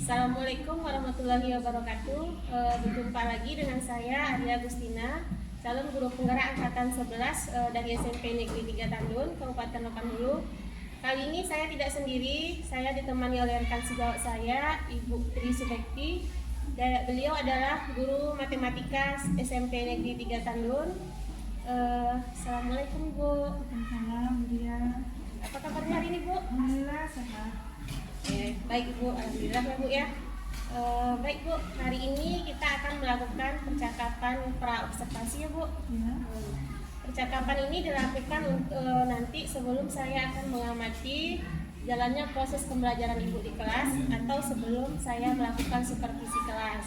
Assalamualaikum warahmatullahi wabarakatuh. Berjumpa lagi dengan saya Arya Agustina, calon guru penggerak angkatan 11 dari SMP Negeri 3 Tandun, Kabupaten Rokan Hulu. Kali ini saya tidak sendiri, saya ditemani oleh rekan sejawat saya, Ibu Tri Subekti. Beliau adalah guru matematika SMP Negeri 3 Tandun. Assalamualaikum Bu. Waalaikumsalam, Bu Dia. Apa kabarnya hari ini Bu? Alhamdulillah sehat. Baik Bu, alhamdulillah ya Bu ya. Baik Bu, hari ini kita akan melakukan percakapan pra-observasi ya Bu. Ya. Percakapan ini dilakukan nanti sebelum saya akan mengamati jalannya proses pembelajaran Ibu di kelas atau sebelum saya melakukan supervisi kelas.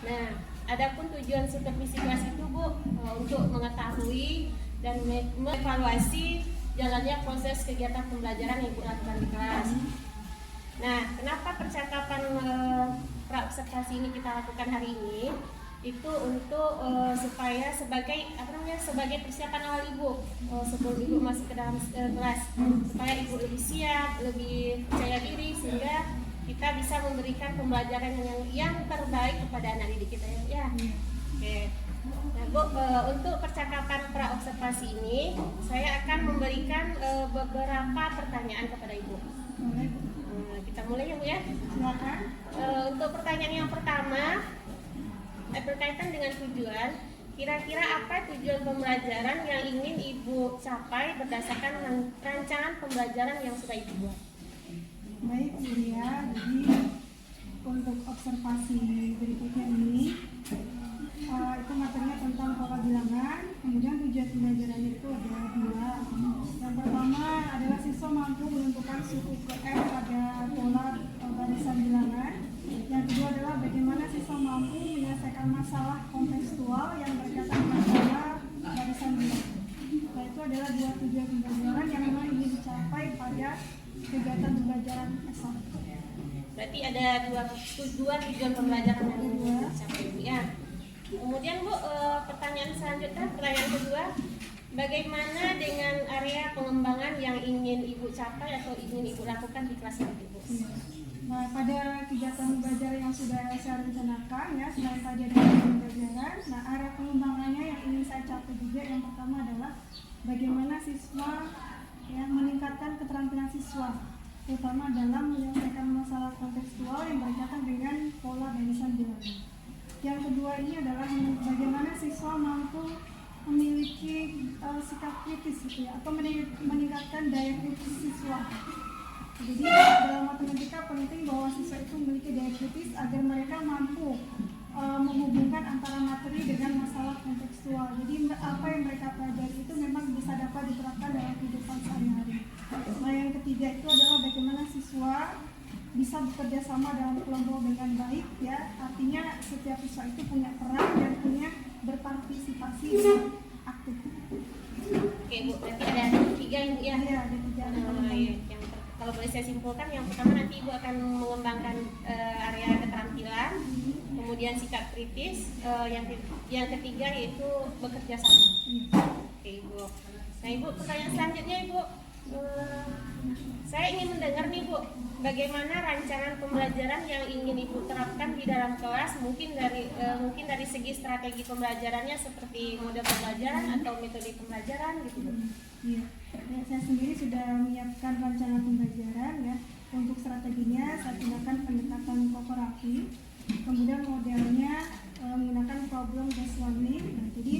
Nah, adapun tujuan supervisi kelas itu Bu, untuk mengetahui dan mengevaluasi jalannya proses kegiatan pembelajaran yang Ibu lakukan di kelas. Nah, kenapa percakapan pra-observasi ini kita lakukan hari ini? Itu untuk supaya sebagai persiapan awal Ibu sebelum Ibu masuk ke dalam kelas, supaya Ibu lebih siap, lebih percaya diri, sehingga kita bisa memberikan pembelajaran yang terbaik kepada anak didik kita ya. Oke. Nah Bu, untuk percakapan pra-observasi ini saya akan memberikan beberapa pertanyaan kepada Ibu. Kita mulai ya Bu ya. Silakan. Untuk pertanyaan yang pertama berkaitan dengan tujuan. Kira-kira apa tujuan pembelajaran yang ingin Ibu capai berdasarkan rancangan pembelajaran yang sudah Ibu buat? Baik, Bu Dia. Jadi untuk observasi berikutnya ini itu materinya tentang pola bilangan. Kemudian tujuan pembelajarannya itu ada dua. Yang pertama adalah siswa mampu menentukan suku ke F pada pola barisan bilangan. Yang kedua adalah bagaimana siswa mampu menyelesaikan masalah kontekstual yang berkaitan dengan pola barisan bilangan. Nah, itu adalah dua tujuan pembelajaran yang memang ingin dicapai pada kegiatan pembelajaran S1. Berarti ada dua tujuan pembelajaran yang ingin dicapai ya. Kemudian Bu, pertanyaan selanjutnya, pertanyaan kedua, bagaimana dengan area pengembangan yang ingin Ibu capai atau ingin Ibu lakukan di kelas ini Bu? Nah, pada kegiatan belajar yang sudah saya rencanakan ya, selain tadi ada pembelajaran, nah area pengembangannya yang ingin saya capai juga yang pertama adalah bagaimana siswa yang meningkatkan keterampilan siswa, terutama dalam menyelesaikan masalah kontekstual yang berkaitan dengan pola barisan bilangan. Yang kedua ini adalah bagaimana siswa mampu memiliki sikap kritis gitu ya, atau meningkatkan daya kritis siswa. Jadi dalam matematika penting bahwa siswa itu memiliki daya kritis agar mereka mampu menghubungkan antara materi dengan masalah kontekstual. Jadi apa yang mereka pelajari itu memang bisa dapat diterapkan dalam kehidupan sehari-hari. Nah, yang ketiga itu adalah bagaimana siswa bisa bekerja sama dalam kelompok dengan baik ya, artinya setiap siswa itu punya peran dan punya berpartisipasi aktif. Oke Bu, berarti ada tiga Ibu ya? Iya, ada tiga. Kalau boleh saya simpulkan, yang pertama nanti Ibu akan mengembangkan area keterampilan, kemudian sikap kritis, yang ketiga yaitu bekerja sama. Oke Ibu. Nah Ibu, pertanyaan selanjutnya Ibu, saya ingin mendengar nih Bu, bagaimana rancangan pembelajaran yang ingin Ibu terapkan di dalam kelas, mungkin dari segi strategi pembelajarannya seperti model pembelajaran atau metode pembelajaran gitu Bu. Iya, ya, saya sendiri sudah menyiapkan rancangan pembelajaran ya. Untuk strateginya saya gunakan pendekatan kooperatif, kemudian modelnya menggunakan problem based learning. Nah, jadi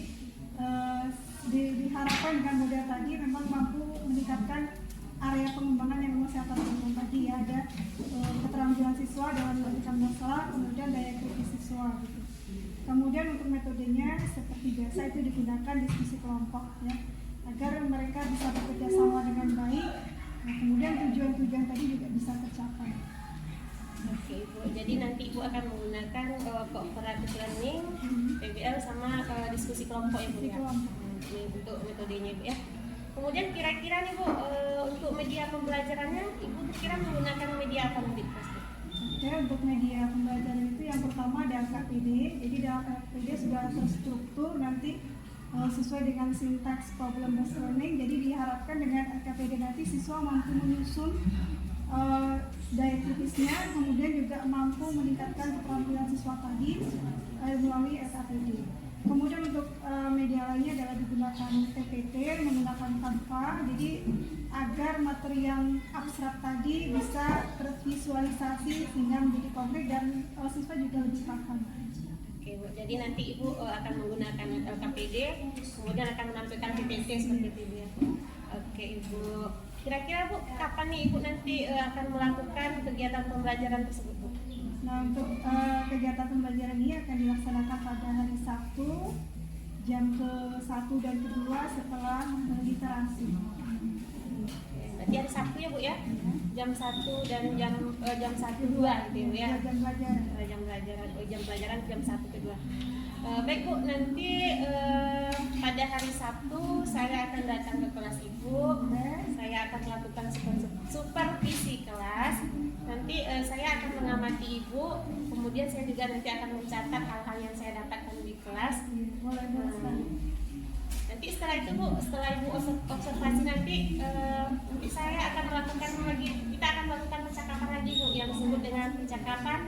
diharapkan dengan model tadi memang mampu meningkatkan area pengembangan yang memang saya targetkan tadi ya, ada keterampilan siswa dalam menyelesaikan masalah, kemudian daya kritis siswa gitu. Kemudian untuk metodenya seperti biasa itu digunakan diskusi kelompok ya, agar mereka bisa bekerja sama dengan baik. Nah, kemudian tujuan-tujuan tadi juga bisa tercapai. Oke Ibu, jadi nanti Ibu akan menggunakan cooperative learning, PBL sama diskusi kelompok ya Bu ya. Ini untuk metodenya Ibu ya. Kemudian kira-kira nih Bu, untuk media pembelajarannya Ibu kira menggunakan media apa nanti pasti? Oke, untuk media pembelajaran itu yang pertama ada LKPD. Jadi dalam LKPD sudah terstruktur nanti sesuai dengan sintaks problem based learning. Jadi diharapkan dengan LKPD nanti siswa mampu menyusun daya kritisnya, kemudian juga mampu meningkatkan keterampilan siswa tadi melalui SAPD. Kemudian untuk media lainnya adalah digunakan PPT menggunakan Canva, jadi agar materi yang abstrak tadi bisa tervisualisasi sehingga menjadi konkret dan siswa juga lebih paham. Oke Bu, jadi nanti Ibu akan menggunakan KPD, kemudian akan menampilkan PPT seperti itu ya. Oke Ibu, kira-kira Bu, kapan nih Ibu nanti akan melakukan kegiatan pembelajaran tersebut Bu? Nah, untuk kegiatan pembelajaran ini akan dilaksanakan pada hari Sabtu jam ke-1 dan ke-2 setelah literasi. Berarti hari Sabtu ya Bu ya? Jam 1 dan jam 1 2 gitu ya Bu ya? Jam pelajaran. Jam pelajaran jam 1 ke 2. Baik Bu, nanti pada hari Sabtu saya akan datang ke kelas Ibu. Saya akan melakukan supervisi kelas. Nanti saya akan mengamati Ibu. Kemudian saya juga nanti akan mencatat hal-hal yang saya dapatkan di kelas. Boleh. Nanti setelah itu Bu, setelah Ibu observasi nanti saya akan melakukan lagi, kita akan melakukan percakapan lagi Bu, yang disebut dengan percakapan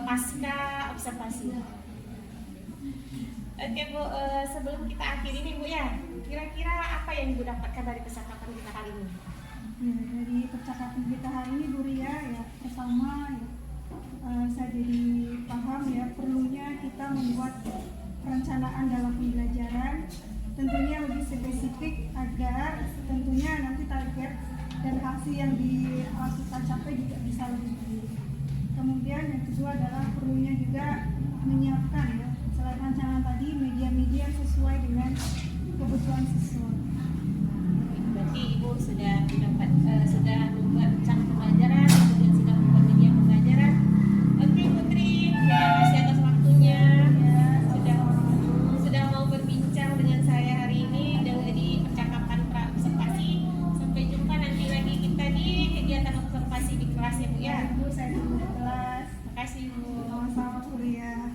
pasca observasi. Oke Bu, sebelum kita akhiri nih Bu ya, kira-kira apa yang Ibu dapatkan dari percakapan kita hari ini? Ya, dari percakapan kita hari ini Bu Ria, ya pertama ya, saya jadi paham ya perlunya kita membuat perencanaan dalam pembelajaran, tentunya lebih spesifik agar tentunya nanti target dan hasil yang kita capai juga bisa lebih baik. Kemudian yang kedua adalah perlunya juga menyiapkan ya selain rancangan tadi media-media yang sesuai dengan kebutuhan siswa. Berarti Ibu sudah membuat rencana pembelajaran, kemudian sudah membuat media pembelajaran. Oke Putri, terima kasih atas waktunya. Sudah mau berbincang dengan saya hari ini di percakapan pra-observasi. Sampai jumpa nanti lagi kita di kegiatan observasi di kelas ya Bu ya. Bu, saya tunggu di kelas. Terima kasih Bu. Sama-sama kuliah.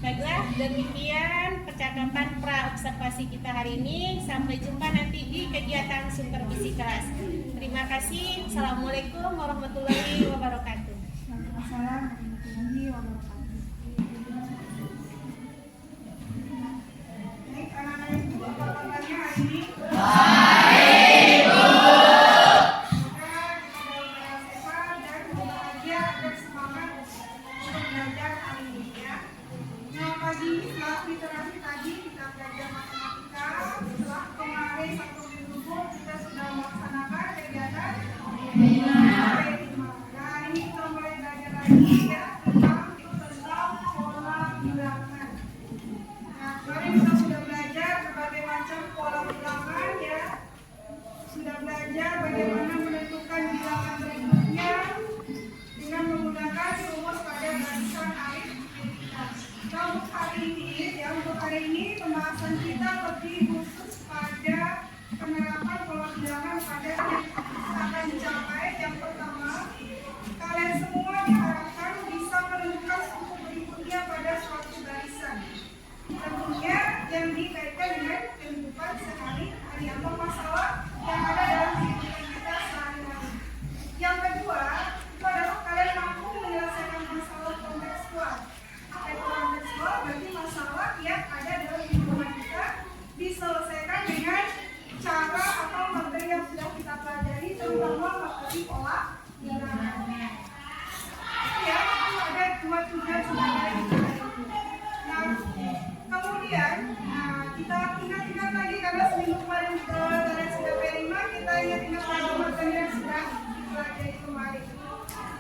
Baiklah, demikian percakapan pra-observasi kita hari ini. Sampai jumpa nanti di kegiatan supervisi kelas. Terima kasih. Assalamualaikum warahmatullahi wabarakatuh. Waalaikumsalam warahmatullahi wabarakatuh. Baik, anak-anak Ibu, apa kabarnya hari ini? Baik, Bu. Semoga kita sehat dan bahagia dan semangat untuk belajar hari ini ya. Nah, pagi setelah literasi tadi kita belajar matematika. Setelah kemarin 1 minggu kita sudah melaksanakan kegiatan nah, ini kita mulai belajar lagi ya tentang pola bilangan. Nah, kemarin kita sudah belajar berbagai macam pola bilangan ya. Sudah belajar bagaimana menentukan bilangan berikutnya dengan menggunakan rumus pada barisan aritmetika. Nah, untuk hari ini pembahasan kita lebih khusus pada penerapan pola bilangan pada yang akan dicapai. Yang pertama, kalian semua diharapkan bisa menentukan suku berikutnya pada suatu barisan. Tentunya yang dikaitkan dengan kehidupan sehari-hari atau masalah yang ada dalam kehidupan kita sehari-hari. Yang kedua, itu adalah kalian mampu menyelesaikan masalah kontekstual. Kontekstual berarti masalah yang ada dalam kehidupan kita diselesaikan dengan cara atau materi yang sudah kita pelajari, terutama materi pola bilangan. Ya, itu ada 2 tujuan sebenarnya itu. Nah, kemudian kita ingat-ingat lagi karena seminggu kemarin kalian sudah P5, kita ingat-ingat lagi materi yang sudah dipelajari kemarin.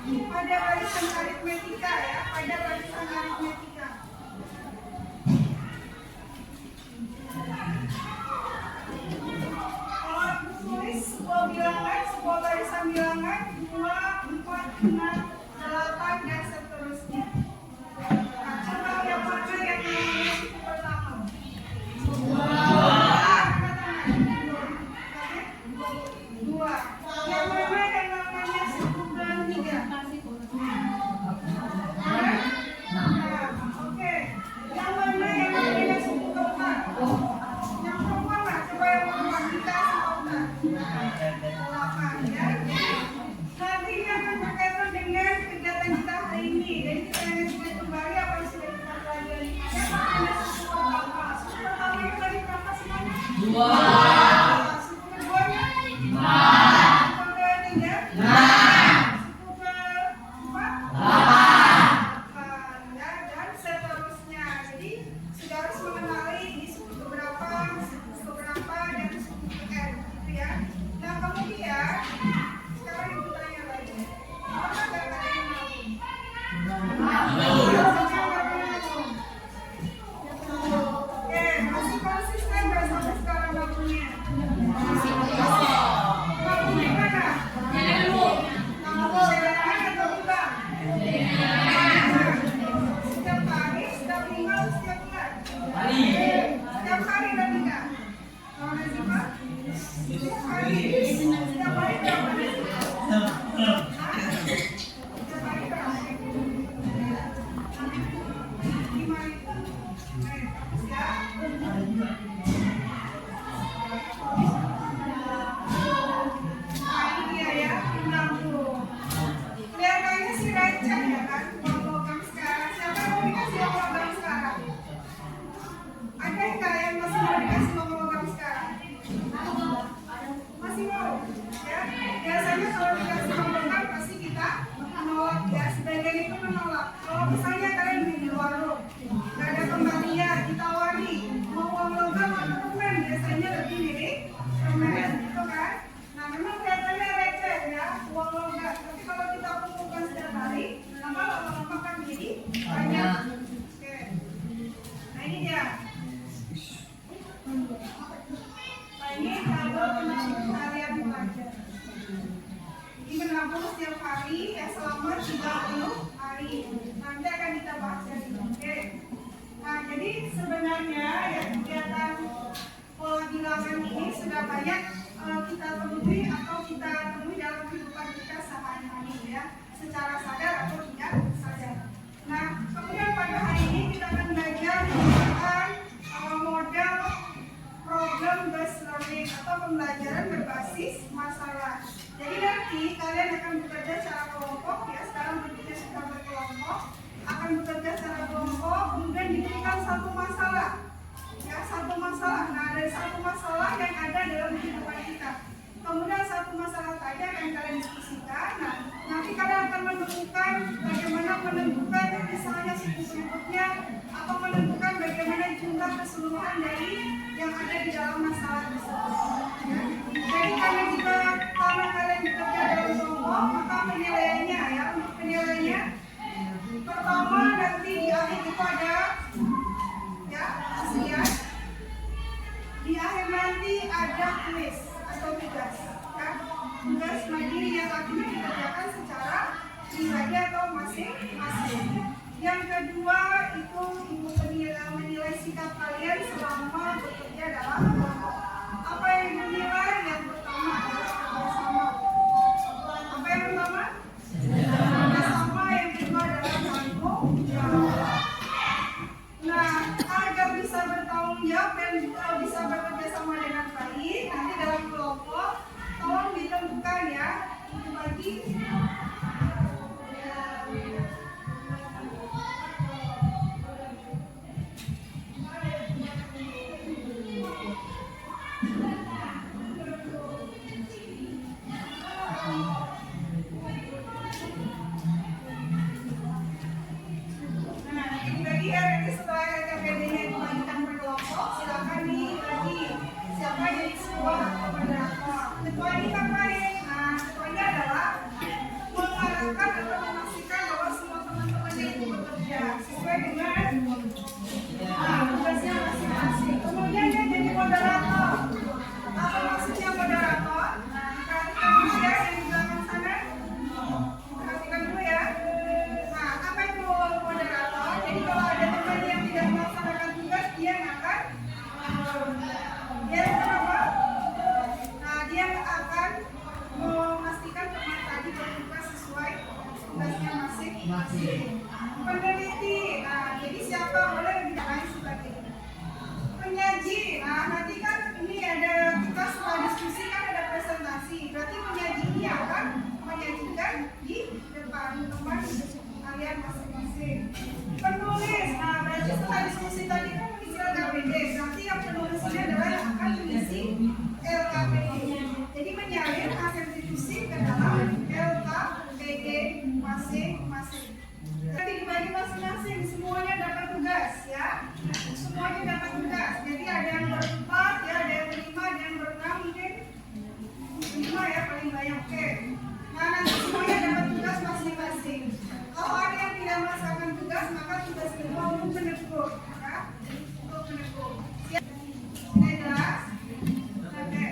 Pada barisan aritmetika ya, pada barisan aritmetika. Kalau tulis sebuah bilangan, sebuah barisan bilangan 2, 4, 6, 8 dan seterusnya. Nah, contoh yang mana yang namanya suku pertama? Dua. Yang mana yang namanya suku ketiga? Oke. Yang mana yang namanya suku keempat? Yang keempat lah, coba yang keempat kita sebutkan. 8 ya. Oke, masih konsisten nggak sampai sekarang waktunya? Waktunya mana? Jalan atau bukan? Setiap hari, setiap minggu, setiap bulan? Setiap hari dan enggak? Kalau Nazifa? Setiap hari. Setiap hari berapa Nazifa? Setiap hari berapa? 5.000. Ya. Nah, ini dia ya, 60. Kelihatannya sih receh ya kan, uang logam sekarang. Siapa yang mau dikasih uang logam sekarang? Ada nggak yang masih mau dikasih uang logam sekarang? Masih mau? Ya, biasanya kalau dikasih uang logam pasti kita menolak ya, sebagian itu menolak. Kalau misalnya kalian di warung, nggak ada kembalian, ditawari mau uang logam atau permen, biasanya lebih milih permen, gitu kan? Nah, memang kelihatannya receh ya, uang logam. Tapi kalau kita kumpulkan setiap hari, lama-lama kan jadi banyak. Oke. Nah, ini dia. Nah, ini kalau menabung harian pelajar. Ini menabung setiap hari ya selama 30 hari. Nanti akan kita bahas ya. Oke. Nah, jadi sebenarnya ya kegiatan pola bilangan ini sudah banyak kita temui atau kita temui dalam kehidupan kita sehari-hari ya, secara sadar atau tidak sadar. Nah, kemudian pada hari ini kita akan belajar tentang model problem based learning atau pembelajaran berbasis masalah. Jadi nanti kalian akan bekerja secara kelompok ya, sekarang bentuknya sudah berkelompok, akan bekerja secara kelompok, kemudian diberikan satu masalah. Ya, satu masalah. Nah, dari satu masalah yang ada dalam kehidupan kita. Kemudian satu masalah tadi akan kalian diskusikan. Nah, nanti kalian akan menemukan bagaimana menentukan misalnya suku berikutnya atau menentukan bagaimana jumlah keseluruhan dari yang ada di dalam masalah tersebut. Ya. Jadi karena kalian bekerja dalam kelompok, maka penilaiannya ya, untuk penilaiannya pertama nanti di akhir itu ada ya hasilnya. Di akhir nanti ada kuis atau tugas ya, tugas mandiri yang akhirnya dikerjakan secara pribadi atau masing-masing. Yang kedua itu menilai sikap kalian selama bekerja dalam kelompok. Apa yang dinilai? Yang pertama adalah kerjasama. Apa yang pertama? Kerjasama. Yang kedua adalah tanggung jawab. Nah, agar bisa bertanggung jawab dan bisa bekerja sama dengan baik, nanti dalam kelompok tolong ditentukan ya, dibagi nanti setelah KPD-nya dibagikan per kelompok, silakan dibagi siapa jadi ketua atau moderator. Ketua ini ngapain? Nah, ketuanya adalah mengarahkan atau memastikan bahwa semua teman-temannya itu bekerja sesuai dengan tugasnya masing-masing. Kemudian dia jadi moderator. Apa maksudnya moderator? Nah, perhatikan dulu ya yang di belakang sana. Perhatikan dulu ya. Nah, apa itu moderator? Jadi kalau ada teman yang tidak melaksanakan tugas, dia yang akan apa? Nah, dia akan memastikan teman tadi bertugas sesuai tugasnya masing-masing. Peneliti, nah jadi siapa boleh dibidangkan sebagai penyaji. Nah, nanti kan ini ada kita setelah diskusi kan ada presentasi. Berarti penyaji ini akan menyajikan di depan teman kalian masing-masing. Penulis, nah berarti setelah diskusi tadi kan mengisi LKPD. Berarti yang penulis ini adalah yang akan mengisi LKPD. Jadi menyalin hasil diskusi ke dalam LKPD masing-masing. Nanti dibagi masing-masing, semuanya dapat tugas ya. Semuanya dapat tugas. Jadi ada yang berempat, ya ada yang berlima, ada yang berenam, mungkin 5 ya paling banyak. Oke. Nah nanti semuanya dapat tugas masing-masing. Kalau ada yang tidak menegur, ya. Untuk menegur. Siap? Sudah jelas? Oke.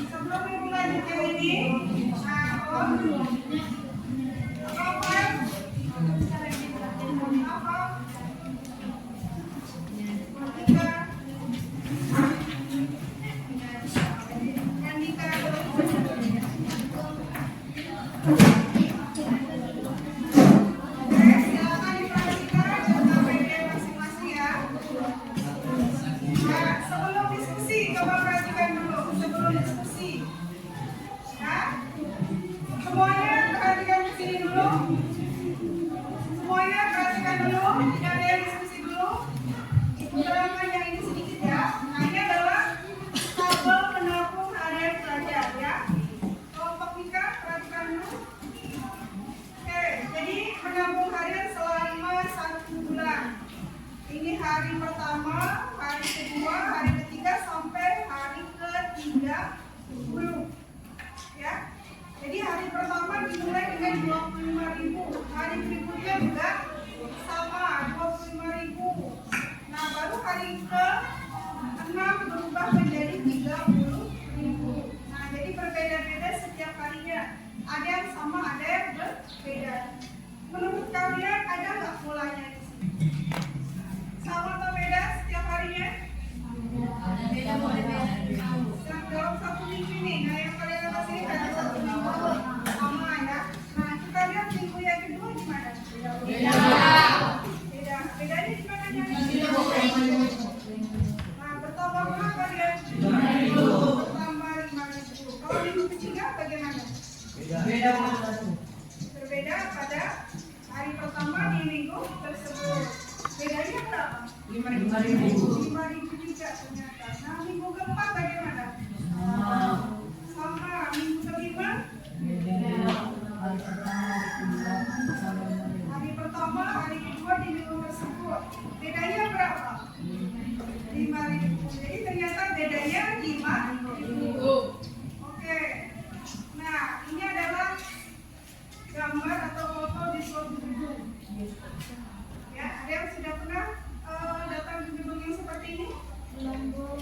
Sebelum ibu lanjutkan ini, sebelum diskusi, coba perhatikan dulu sebelum diskusi. Ya, semuanya perhatikan ke sini dulu. Semuanya perhatikan dulu, tidak ada yang diskusi dulu. Ibu terangkan yang ini sedikit ya. Nah, ini adalah tabel penabung harian pelajar ya. Kelompok Mika perhatikan dulu. Oke, jadi menabung harian selama 1 bulan. Ini hari pertama, hari kedua, hari ketiga sampai hari ke-30. Ya. Jadi hari pertama dimulai dengan 25.000. Hari berikutnya juga sama 25.000. Nah, baru hari ke-6 berubah menjadi 30.000. Nah, jadi berbeda-beda setiap harinya. Ada yang sama, ada yang berbeda. Menurut kalian ada nggak polanya di sini? Sama atau beda setiap harinya? Dalam 1 minggu ini, nah yang kalian lihat sini ada 1 minggu sama ya. Nah, kita lihat minggu yang kedua gimana? Beda. Bedanya gimana? Nah, bertambah berapa kalian? Bertambah 5.000. Kalau minggu ketiga bagaimana? Berbeda pada hari pertama di minggu tersebut. Bedanya berapa? 5.000 juga ternyata. Nah, minggu keempat bagaimana? Sama. Minggu kelima? Hari pertama, hari kedua di minggu tersebut. Bedanya berapa? 5.000. Jadi ternyata bedanya 5.000. Oke. Nah, ini adalah gambar atau foto di suatu gedung. Ya, ada yang sudah pernah datang ke gedung yang seperti ini? Belum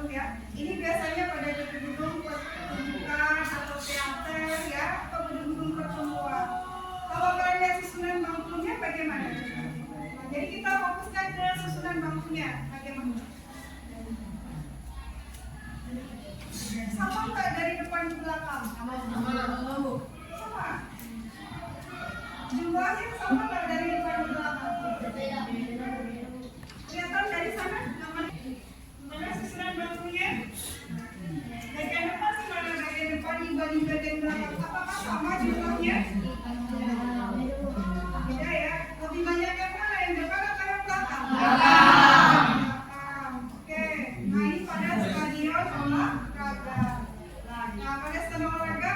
ya. Ini biasanya pada gedung pertunjukan atau teater ya, atau gedung-gedung pertemuan. Kalau kalian lihat susunan bangkunya bagaimana? Nah, jadi kita fokuskan ke susunan bangkunya bagaimana? Sama nggak dari depan ke belakang? Sama. Jumlahnya sama nggak dari depan ke belakang? Kelihatan dari sana mana susunan bangkunya? Bagian depan sih mana bagian depan dibanding bagian belakang? Apakah sama jumlahnya? Beda ya. Lebih banyak yang mana? Yang depan atau yang belakang? Belakang. Oke. Nah, ini pada stadion olahraga. Nah, pada stadion olahraga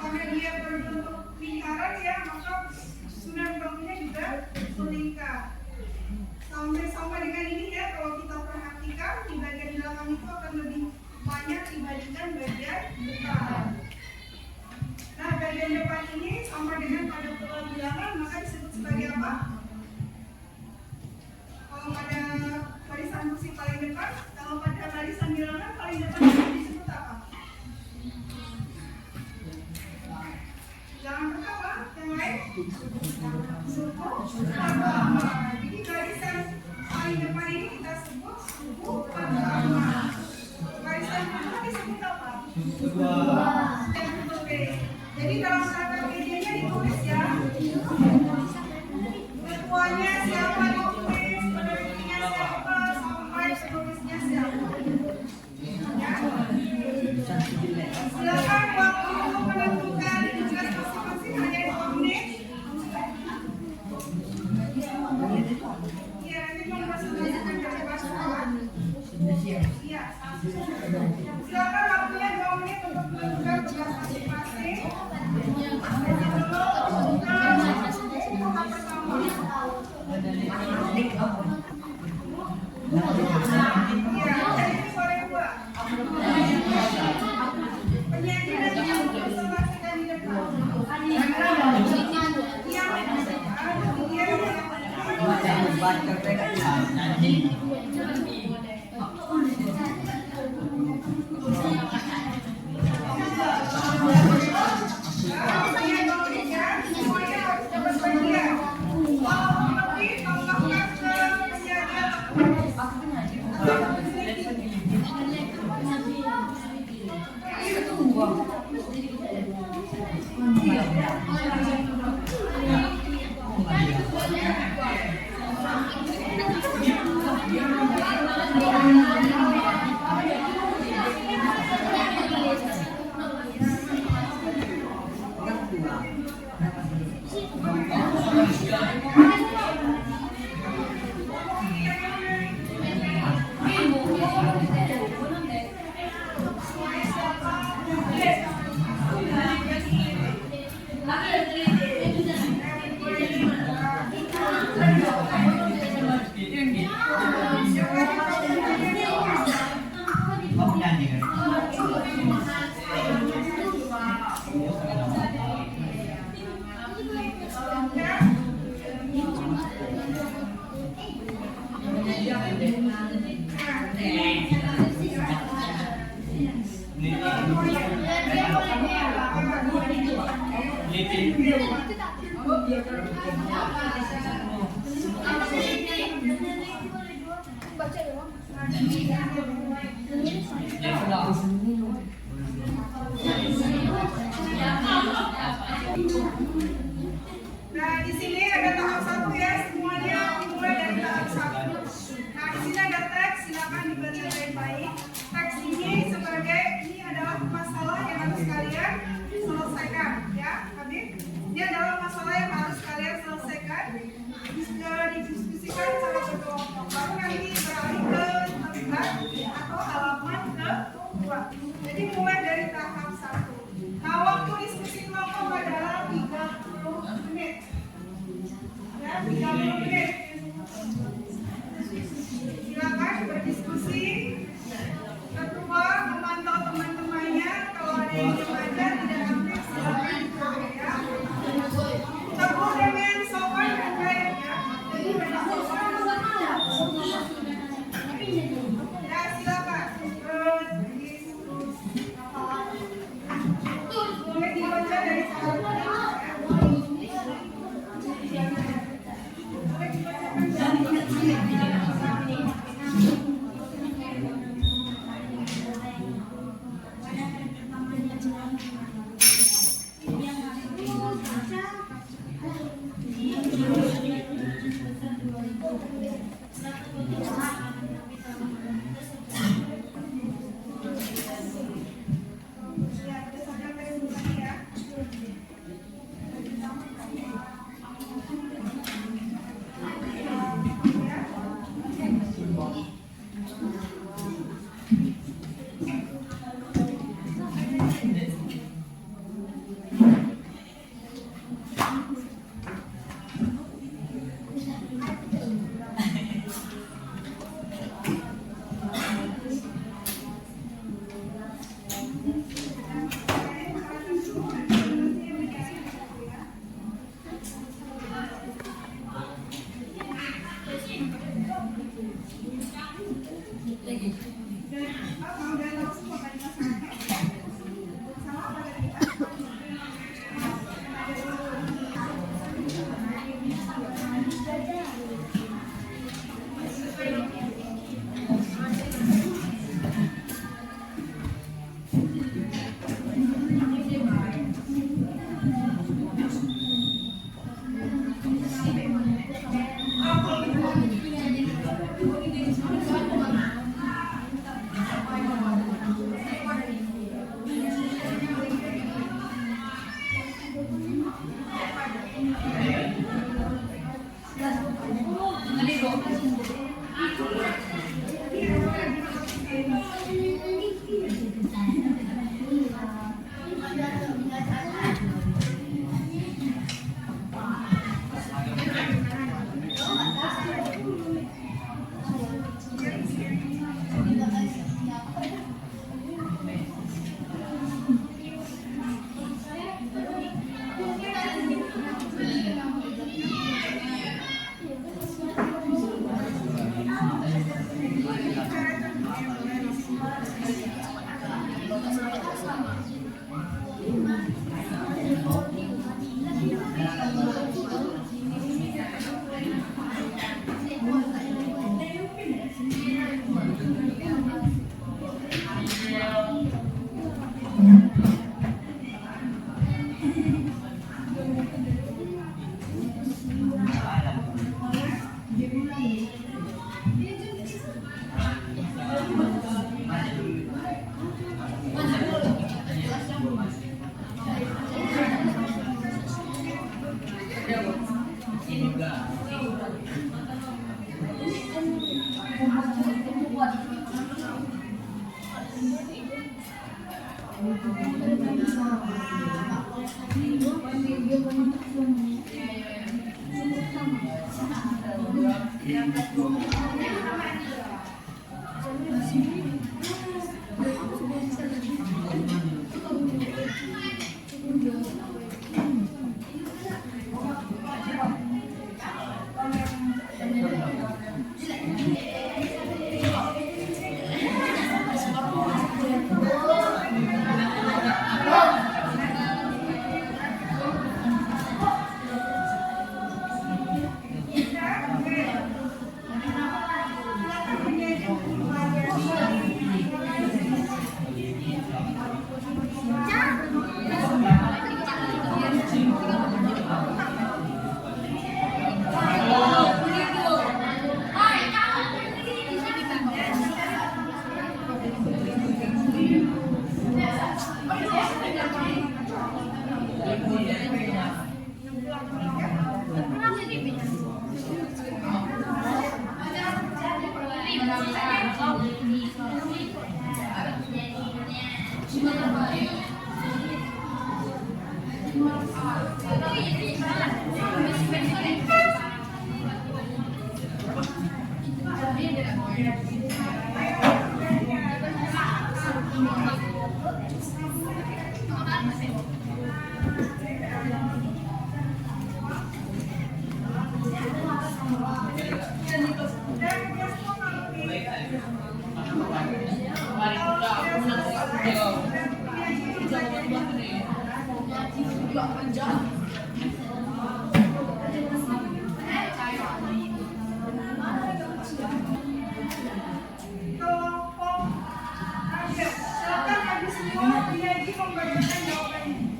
karena dia berbentuk lingkaran ya, maka susunan bangkunya juga melingkar. Sama dengan ini ya, kalau kita perhatikan di bagian belakang itu akan lebih banyak dibandingkan bagian depan. Nah, bagian depan ini sama dengan pada bilangan, maka disebut sebagai apa? Kalau pada barisan kursi paling depan, kalau pada barisan bilangan paling depan disebut apa? Jangan berapa? Yang lain? Suku pertama. Jadi barisan paling depan ini kita sebut suku pertama. Barisan kedua disebut apa? Yang kedua. Jadi dalam kata medianya ditulis ya. Ketuanya siapa ditulis, penelitinya siapa, sampai penulisnya siapa. Ya. Silakan waktu menentukan tugas masing-masing hanya 2 menit. Iya, nanti mempresentasikan dari bahasa. Iya. Silakan waktunya 2 menit untuk menentukan tugas masing-masing. Tahap pertama. Iya, ini boleh buat. Penyanyi dan yang mempresentasikan di depan. Nah, di sini ada tahap 1 ya, semuanya dimulai dari tahap 1. Nah, di sini ada teks, silakan dibaca baik-baik. Teks ini sebagai ini adalah masalah yang harus kalian selesaikan, ya, Habib. Ini adalah masalah yang harus kalian selesaikan. Didiskusikan secara berkelompok. Baru nanti beralih ke terlibat atau halaman ke-2. Jadi mulai dari tahap 1. Nah, waktu diskusi kelompok adalah 30 menit. Ya, 30 menit. Silakan berdiskusi. Kedua, memantau teman-temannya. Kalau ada yang dibaca tidak aktif, silakan ditutup ya. Teguh dengan sopan dan baik ya. Jadi banyak sopan. Ya, silakan. Boleh dibaca dari satu. Boleh dibaca Silakan habis semua penyaji membacakan jawabannya.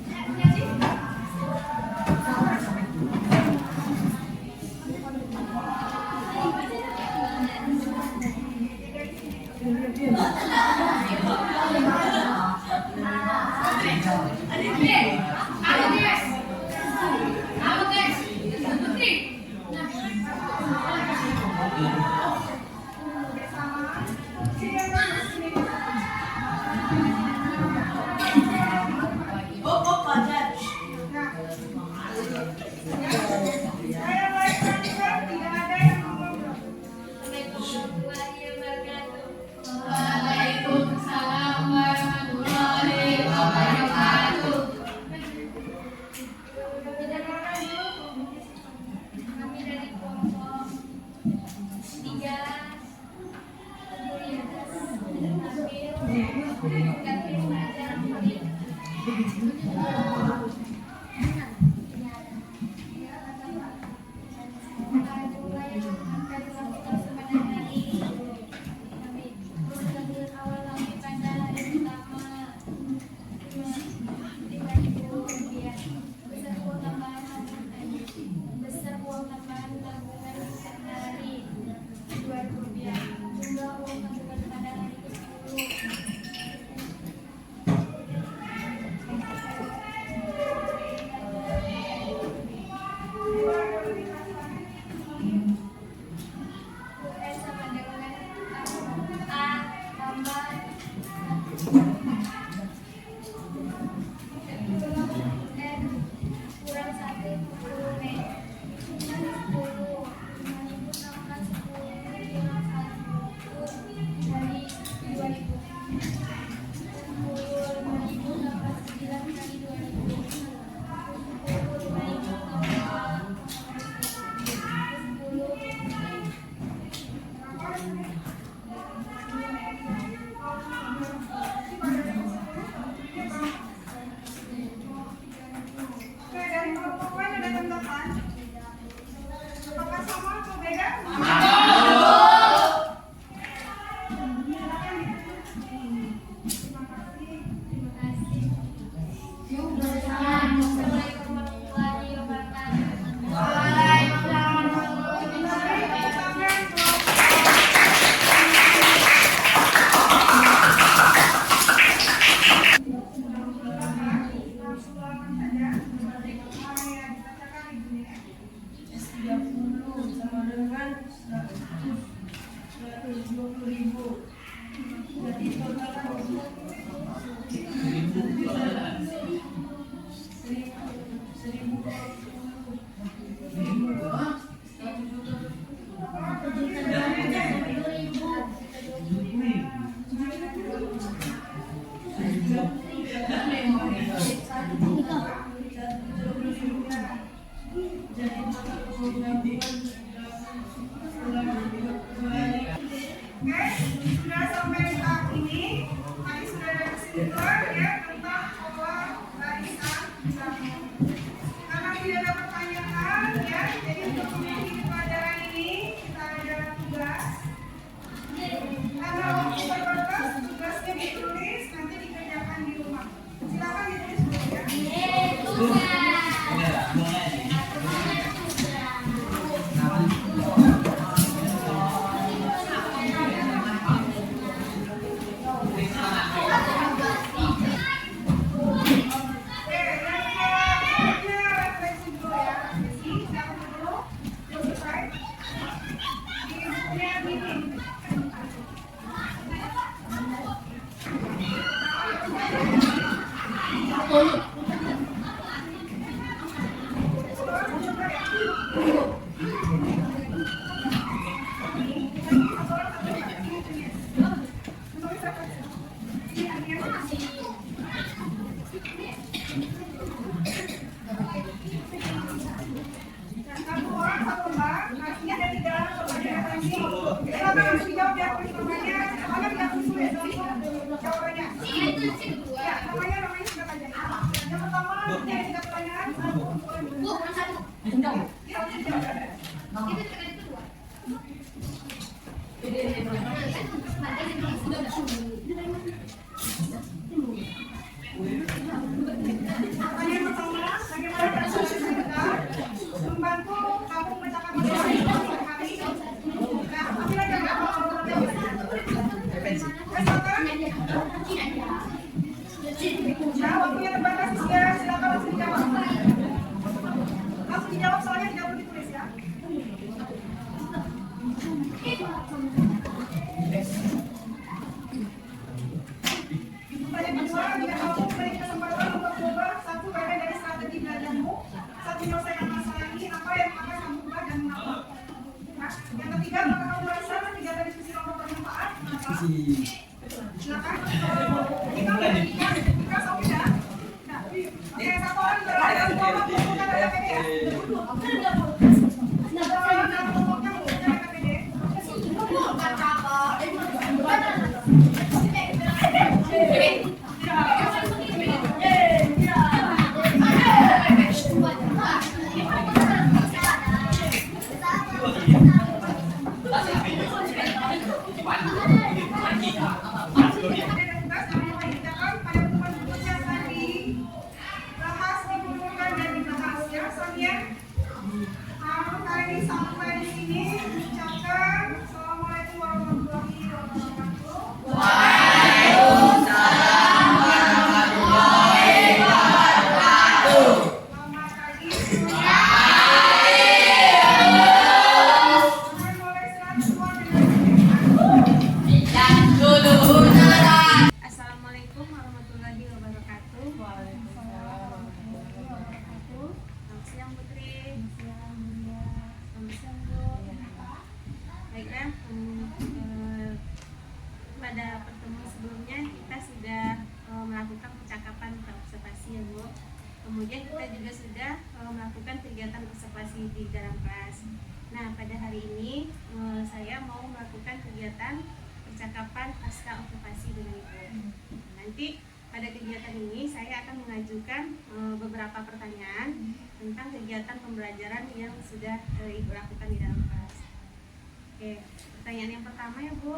Sudah sampai saat ini, tadi sudah ada kesimpulan ya tentang pola barisan bilangan. Karena tidak ada pertanyaan ya, jadi untuk mengikuti pelajaran ini kita ada tugas. Karena waktu terbatas, tugasnya ditulis nanti dikerjakan di rumah. Silakan ditulis dulu ya. Waktunya terbatas ya, silakan langsung dijawab. Langsung dijawab soalnya tidak perlu ditulis ya. Pertanyaan kedua, jika kamu memiliki kesempatan untuk mengubah satu bagian dari strategi belajarmu saat menyelesaikan masalah ini, apa yang akan kamu ubah dan mengapa? Nah, yang ketiga, apakah kamu merasa kegiatan diskusi nomor bermanfaat? Kenapa? Silakan. Kita soal ya. Nah, oke, satu orang berada di bawah bukan ada PPS. Satu orang dalam kelompoknya bukan ada PPS. Sampai di sini ucapkan assalamualaikum warahmatullahi wabarakatuh. Waalaikumsalam warahmatullahi wabarakatuh. Selamat pagi semuanya. Assalamualaikum warahmatullahi wabarakatuh. Waalaikumsalam warahmatullahi wabarakatuh. Selamat siang Putri. Selamat siang Bu. Baiklah, pada pertemuan sebelumnya kita sudah melakukan percakapan atau observasi ya Bu. Kemudian kita juga sudah melakukan kegiatan observasi di dalam kelas. Nah, pada hari ini saya mau melakukan kegiatan percakapan pasca observasi dengan Ibu. Nanti pada kegiatan ini saya akan mengajukan beberapa pertanyaan tentang kegiatan pembelajaran yang sudah Ibu lakukan di dalam kelas. Oke, pertanyaan yang pertama ya Bu,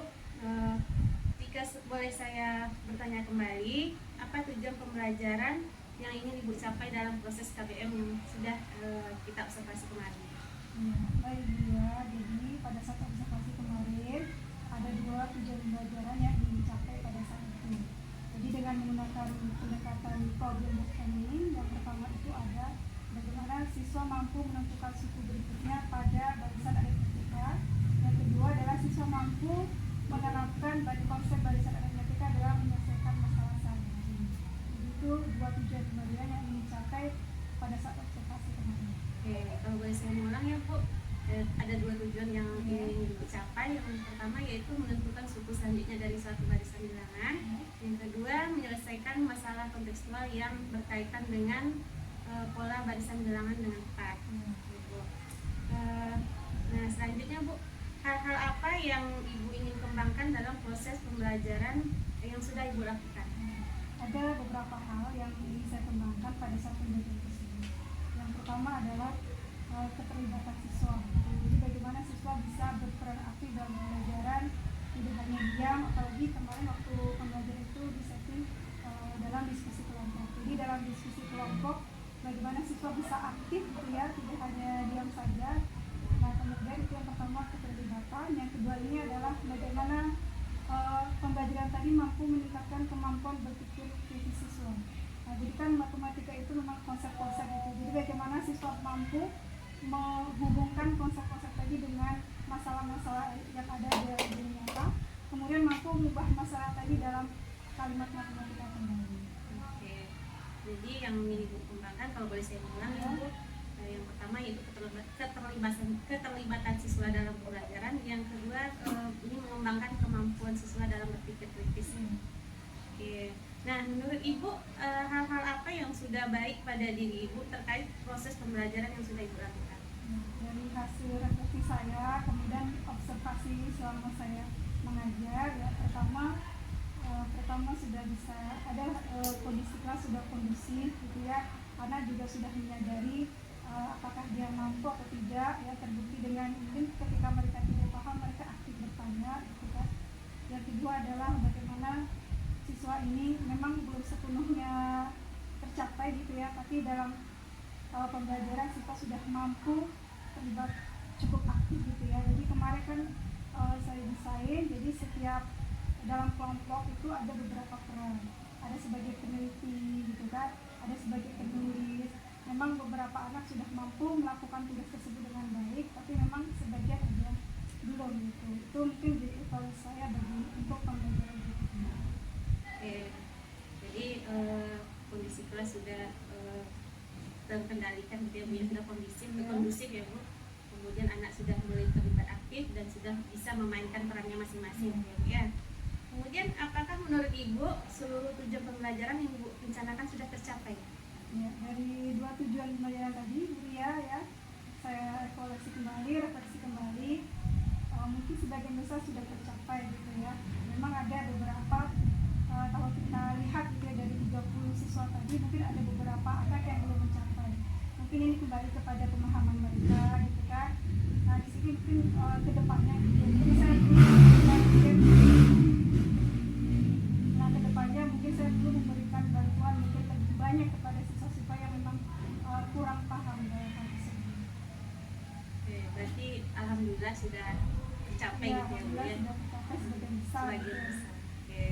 jika boleh saya bertanya kembali, apa tujuan pembelajaran yang ingin Ibu capai dalam proses KBM yang sudah kita observasi kemarin? Baik ya, jadi pada saat observasi kemarin ada dua tujuan pembelajaran yang ingin dicapai pada saat itu. Jadi dengan menggunakan pendekatan problem solving, yang pertama itu ada bagaimana siswa mampu menentukan suku berikutnya pada barisan aritmetika. Yang kedua adalah siswa mampu menerapkan konsep barisan aritmetika dalam menyelesaikan masalah sehari-hari. Itu dua tujuan pembelajaran yang ingin dicapai pada saat observasi kemarin. Oke, kalau boleh saya ulang ya Bu, ada dua tujuan yang ingin dicapai. Yang pertama yaitu menentukan suku selanjutnya dari suatu barisan bilangan. Yang kedua, menyelesaikan masalah kontekstual yang berkaitan dengan pola barisan bilangan dengan tepat. Gitu. Nah, selanjutnya Bu, hal-hal apa yang Ibu ingin kembangkan dalam proses pembelajaran yang sudah Ibu lakukan? Ada beberapa hal yang ingin saya kembangkan pada saat pembelajaran tersebut. Yang pertama adalah keterlibatan siswa. Jadi bagaimana siswa bisa berperan aktif dalam pembelajaran, tidak hanya diam, apalagi kemarin waktu pembelajaran itu disetting dalam diskusi kelompok. Jadi dalam diskusi kelompok bagaimana siswa bisa aktif gitu ya, tidak hanya diam saja. Nah, kemudian itu yang pertama, keterlibatan. Yang kedua ini adalah bagaimana pembelajaran tadi mampu meningkatkan kemampuan berpikir kritis siswa. Nah, jadi kan matematika itu memang konsep-konsep itu. Jadi bagaimana siswa mampu menghubungkan konsep-konsep tadi dengan masalah-masalah yang ada di dalam dunia nyata, kemudian mampu mengubah masalah tadi dalam kalimat matematika kembali. Oke. Jadi yang ingin Ibu kembangkan, kalau boleh saya ulang ya Bu, yang pertama yaitu keterlibatan siswa dalam pembelajaran. Yang kedua, ini mengembangkan kemampuan siswa dalam berpikir kritis. Oke. Nah, menurut Ibu, hal-hal apa yang sudah baik pada diri Ibu terkait proses pembelajaran yang sudah Ibu lakukan? Dari hasil refleksi saya, kemudian observasi selama saya mengajar, ya pertama sudah bisa ada kondisi kelas sudah kondusif gitu ya, karena juga sudah menyadari apakah dia mampu atau tidak, ya terbukti dengan mungkin ketika mereka tidak paham mereka aktif bertanya gitu kan. Yang kedua adalah bagaimana siswa ini memang belum sepenuhnya tercapai gitu ya, tapi dalam pembelajaran siswa sudah mampu terlibat cukup aktif gitu ya. Jadi kemarin kan saya desain, jadi setiap dalam kelompok itu ada beberapa peran, ada sebagai peneliti gitu kan, ada sebagai penulis. Memang beberapa anak sudah mampu melakukan tugas tersebut dengan baik, tapi memang sebagian ada yang belum gitu. Itu mungkin jadi evaluasi saya bagi untuk pembelajaran berikutnya. Oke. Jadi kondisi kelas sudah terkendalikan gitu ya Bu, sudah kondusif ya Bu. Kemudian anak sudah mulai terlibat aktif dan sudah bisa memainkan perannya masing-masing ya Bu ya. Kemudian apakah menurut Ibu seluruh tujuan pembelajaran yang Ibu rencanakan sudah tercapai? Ya, dari dua tujuan pembelajaran tadi, Ria ya, saya evaluasi kembali, refleksi kembali, mungkin sebagian besar sudah tercapai gitu ya. Memang ada beberapa, kalau kita lihat gitu ya, dari 30 siswa tadi, mungkin ada beberapa anak yang belum mencapai. Mungkin ini kembali kepada pemahaman mereka gitu kan. Nah, di sini mungkin kedepannya gitu. Mungkin saya mungkin saya perlu memberikan bantuan mungkin lebih banyak kepada siswa-siswa yang memang kurang paham dalam hal tersebut. Oke, berarti alhamdulillah sudah tercapai Ya, gitu ya Bu ya. sudah tercapai sebagian besar. Sebagian besar. Oke.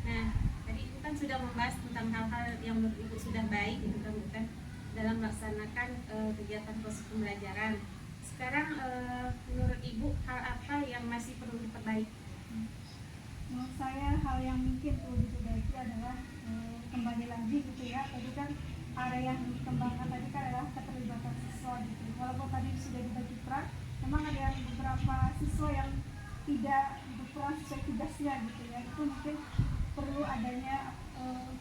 Nah, tadi Ibu kan sudah membahas tentang hal-hal yang menurut Ibu sudah baik gitu kan bukan dalam melaksanakan kegiatan proses pembelajaran. Sekarang menurut Ibu hal apa yang masih perlu diperbaiki? Menurut saya hal yang mungkin perlu diperbaiki adalah kembali lagi gitu ya, tadi kan area yang dikembangkan tadi kan adalah keterlibatan siswa gitu. Walaupun tadi sudah dibagi peran, memang ada beberapa siswa yang tidak berperan sesuai tugasnya gitu ya. Itu mungkin perlu adanya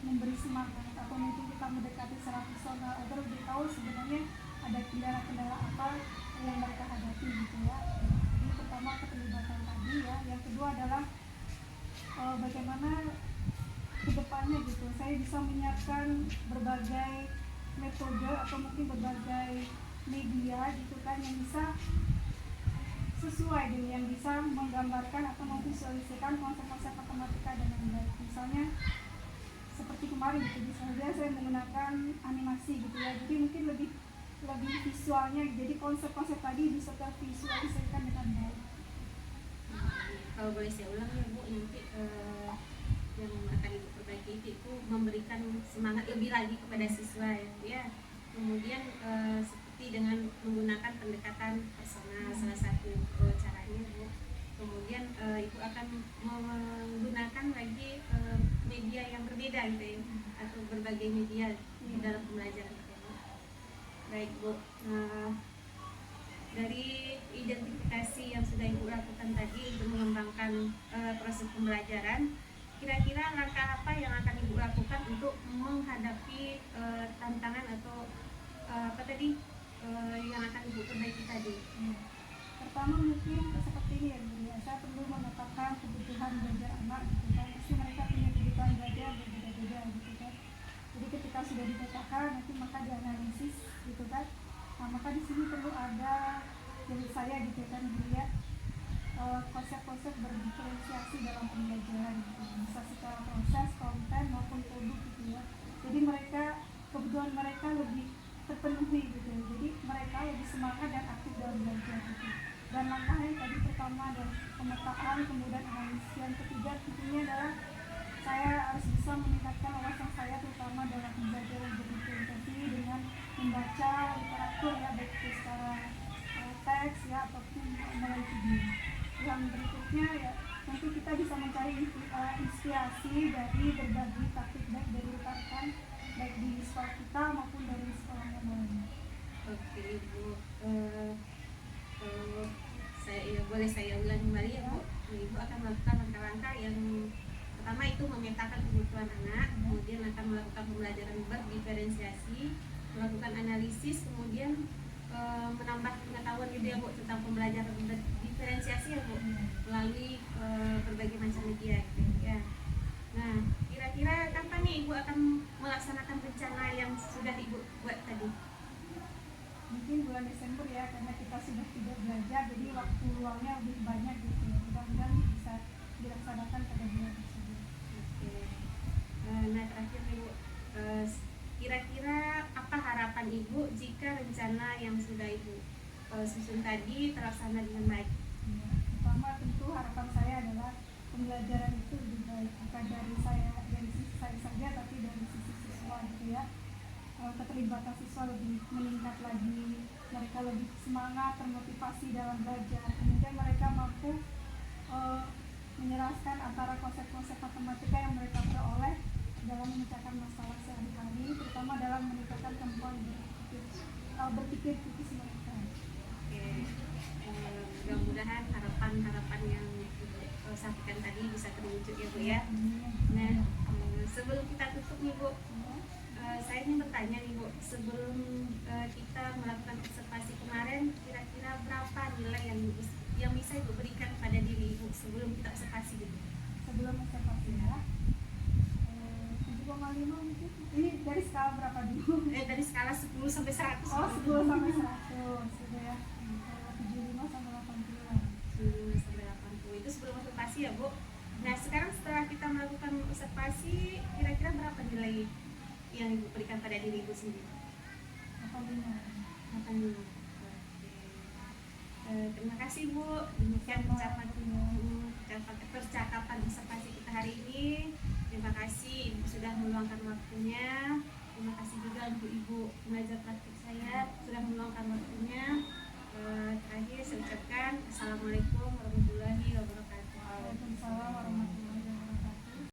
memberi semangat atau mungkin kita mendekati secara personal agar lebih tahu sebenarnya ada kendala-kendala apa yang mereka hadapi gitu ya. Ini pertama keterlibatan tadi ya. Yang kedua adalah bagaimana kedepannya gitu saya bisa menyiapkan berbagai metode atau mungkin berbagai media gitu kan yang bisa sesuai dengan yang bisa menggambarkan atau memvisualisasikan konsep-konsep matematika dengan baik. Misalnya seperti kemarin gitu, misalnya saya menggunakan animasi gitu ya, jadi mungkin lebih visualnya, jadi konsep-konsep tadi bisa tervisualisasikan dengan baik. Kalau boleh saya ulang ya Bu, nanti yang akan Ibu perbaiki itu memberikan semangat lebih lagi kepada siswa ya Bu ya. Kemudian seperti dengan menggunakan pendekatan personal salah satu caranya Bu. Kemudian Ibu akan menggunakan lagi media yang berbeda gitu ya, atau berbagai media dalam pembelajaran. Baik Bu. dari identifikasi yang sudah Ibu lakukan tadi untuk mengembangkan proses pembelajaran, kira-kira langkah apa yang akan Ibu lakukan untuk menghadapi tantangan atau apa tadi yang akan Ibu perbaiki tadi? Pertama mungkin seperti ini ya Bu ya, saya perlu memetakan kebutuhan belajar anak gitu kan. Pasti mereka punya kebutuhan belajar berbeda-beda gitu kan. Jadi ketika sudah dipetakan nanti maka dianalisis gitu kan. Nah maka di sini perlu ada dari saya gitu kan Bu ya, konsep-konsep berdiferensiasi dalam pembelajaran gitu. Bisa secara proses, konten maupun produk gitu ya. Jadi mereka kebutuhan mereka lebih terpenuhi gitu. Jadi mereka lebih semangat dan aktif dalam belajar gitu. Dan langkahnya tadi pertama adalah pemetaan, kemudian analisis. Yang ketiga tentunya adalah saya harus bisa meningkatkan wawasan saya terutama dalam belajar yang berintegrasi dengan membaca literatur ya, baik itu secara teks ya ataupun melalui video. Yang berikutnya ya tentu kita bisa mencari inspirasi dari berbagai taktik baik dari rekan baik di sekolah kita maupun dari sekolah yang lain. Oke Ibu, boleh saya ulang kembali ya Bu. Ibu akan melakukan langkah-langkah yang pertama itu memetakan kebutuhan anak, kemudian akan melakukan pembelajaran berdiferensiasi, melakukan analisis, kemudian menambah pengetahuan gitu ya Bu tentang pembelajaran berdiferensiasi ya Bu melalui berbagai macam media gitu ya. Nah, kira-kira kapan nih Ibu akan melaksanakan rencana yang sudah Ibu buat tadi? Mungkin bulan Desember ya, karena kita sudah tidak belajar jadi waktu luangnya lebih banyak gitu. Mudah-mudahan bisa dilaksanakan pada bulan tersebut. Oke. Nah terakhir nih Bu, kira-kira apa harapan Ibu jika rencana yang sudah Ibu susun tadi terlaksana dengan baik? Ya, pertama tentu harapan saya adalah pembelajaran itu lebih baik, bukan dari sisi saya saja, tapi dari sisi siswa gitu ya. Keterlibatan siswa lebih meningkat lagi, mereka lebih semangat, termotivasi dalam belajar, kemudian mereka mampu menyerahkan antara konsep-konsep matematika yang mereka peroleh dalam memecahkan masalah sehari-hari, terutama dalam meningkatkan kemampuan berpikir kritis mereka. Oke. Mudah-mudahan harapan-harapan yang Ibu sampaikan tadi bisa terwujud ya Bu ya. Nah, sebelum kita tutup nih Bu, saya ingin bertanya nih Bu, sebelum kita melakukan observasi kemarin, kira-kira berapa nilai yang bisa Ibu berikan pada diri Ibu sebelum kita observasi gitu? Sebelum observasi ya, 7,5 mungkin. Ini dari skala berapa dulu? Dari skala 10 sampai 100. Oh, 10 sampai 100 gitu ya. 75 sampai 80. 10 sampai 80 itu sebelum observasi ya Bu. Nah sekarang setelah kita melakukan observasi, kira-kira berapa nilai yang Ibu berikan pada diri Ibu sendiri? 85. Terima kasih Bu. Demikian percakapan observasi kita hari ini. Terima kasih Ibu sudah meluangkan waktunya. Terima kasih juga untuk Ibu pengajar praktik saya sudah meluangkan waktunya.